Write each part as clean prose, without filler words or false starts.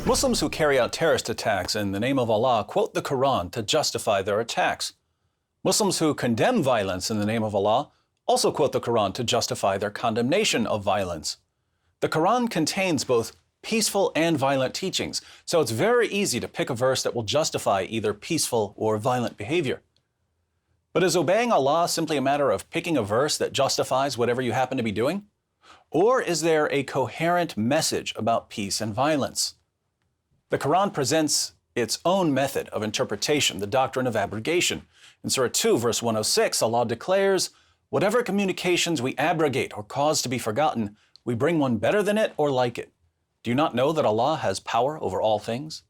Muslims who carry out terrorist attacks in the name of Allah quote the Quran to justify their attacks. Muslims who condemn violence in the name of Allah also quote the Quran to justify their condemnation of violence. The Quran contains both peaceful and violent teachings, so it's very easy to pick a verse that will justify either peaceful or violent behavior. But is obeying Allah simply a matter of picking a verse that justifies whatever you happen to be doing? Or is there a coherent message about peace and violence? The Quran presents its own method of interpretation, the doctrine of abrogation. In Surah 2, verse 106, Allah declares, "Whatever communications we abrogate or cause to be forgotten, we bring one better than it or like it. Do you not know that Allah has power over all things?"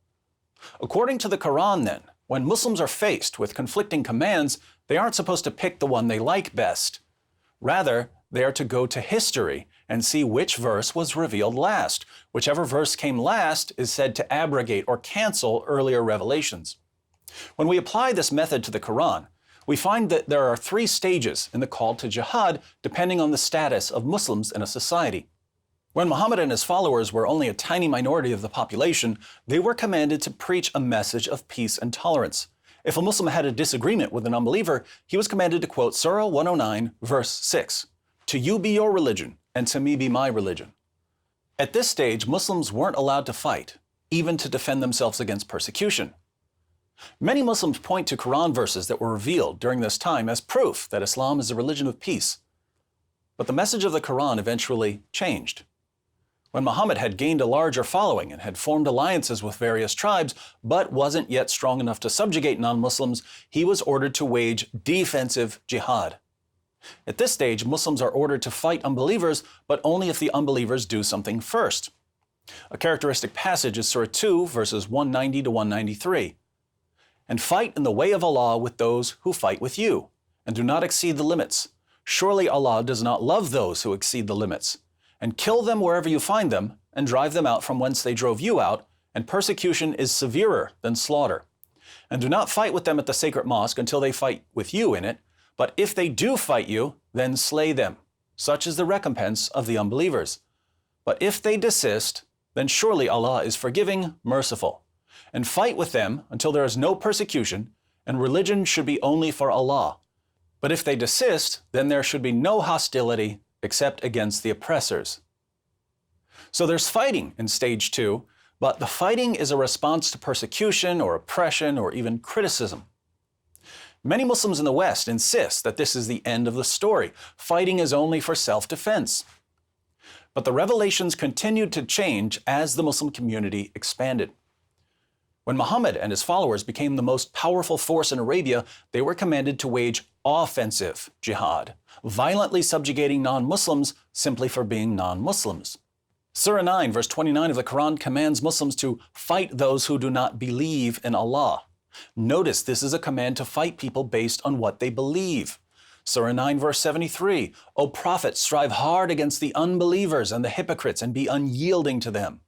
According to the Quran, then, when Muslims are faced with conflicting commands, they aren't supposed to pick the one they like best. Rather, they are to go to history and see which verse was revealed last. Whichever verse came last is said to abrogate or cancel earlier revelations. When we apply this method to the Quran, we find that there are 3 stages in the call to jihad depending on the status of Muslims in a society. When Muhammad and his followers were only a tiny minority of the population, they were commanded to preach a message of peace and tolerance. If a Muslim had a disagreement with an unbeliever, he was commanded to quote Surah 109, verse 6, "To you be your religion, and to me be my religion." At this stage, Muslims weren't allowed to fight, even to defend themselves against persecution. Many Muslims point to Quran verses that were revealed during this time as proof that Islam is a religion of peace. But the message of the Quran eventually changed. When Muhammad had gained a larger following and had formed alliances with various tribes, but wasn't yet strong enough to subjugate non-Muslims, he was ordered to wage defensive jihad. At this stage, Muslims are ordered to fight unbelievers, but only if the unbelievers do something first. A characteristic passage is Surah 2, verses 190 to 193. "And fight in the way of Allah with those who fight with you, and do not exceed the limits. Surely Allah does not love those who exceed the limits. And kill them wherever you find them, and drive them out from whence they drove you out, and persecution is severer than slaughter. And do not fight with them at the sacred mosque until they fight with you in it, but if they do fight you, then slay them. Such is the recompense of the unbelievers. But if they desist, then surely Allah is forgiving, merciful. And fight with them until there is no persecution, and religion should be only for Allah. But if they desist, then there should be no hostility except against the oppressors." So there's fighting in stage 2, but the fighting is a response to persecution or oppression or even criticism. Many Muslims in the West insist that this is the end of the story. Fighting is only for self-defense. But the revelations continued to change as the Muslim community expanded. When Muhammad and his followers became the most powerful force in Arabia, they were commanded to wage offensive jihad, violently subjugating non-Muslims simply for being non-Muslims. Surah 9, verse 29 of the Quran commands Muslims to fight those who do not believe in Allah. Notice this is a command to fight people based on what they believe. Surah 9, verse 73, "O Prophet, strive hard against the unbelievers and the hypocrites and be unyielding to them."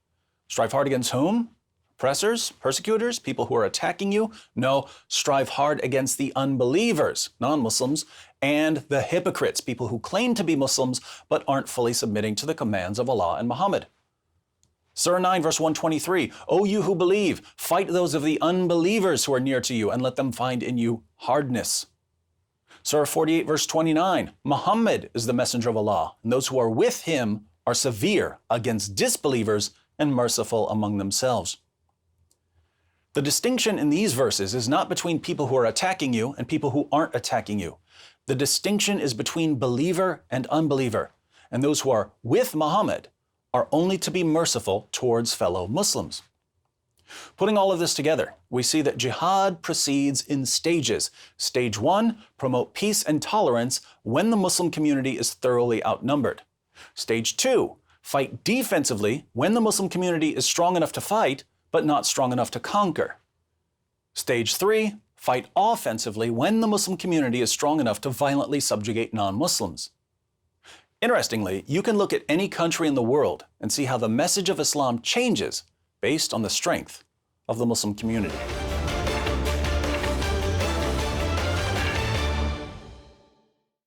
Strive hard against whom? Oppressors, persecutors, people who are attacking you? No, strive hard against the unbelievers, non-Muslims, and the hypocrites, people who claim to be Muslims but aren't fully submitting to the commands of Allah and Muhammad. Surah 9, verse 123, "O you who believe, fight those of the unbelievers who are near to you and let them find in you hardness." Surah 48, verse 29, "Muhammad is the messenger of Allah, and those who are with him are severe against disbelievers and merciful among themselves." The distinction in these verses is not between people who are attacking you and people who aren't attacking you. The distinction is between believer and unbeliever, and those who are with Muhammad are only to be merciful towards fellow Muslims. Putting all of this together, we see that jihad proceeds in stages. Stage 1, promote peace and tolerance when the Muslim community is thoroughly outnumbered. Stage 2, fight defensively when the Muslim community is strong enough to fight, but not strong enough to conquer. Stage 3, fight offensively when the Muslim community is strong enough to violently subjugate non-Muslims. Interestingly, you can look at any country in the world and see how the message of Islam changes based on the strength of the Muslim community.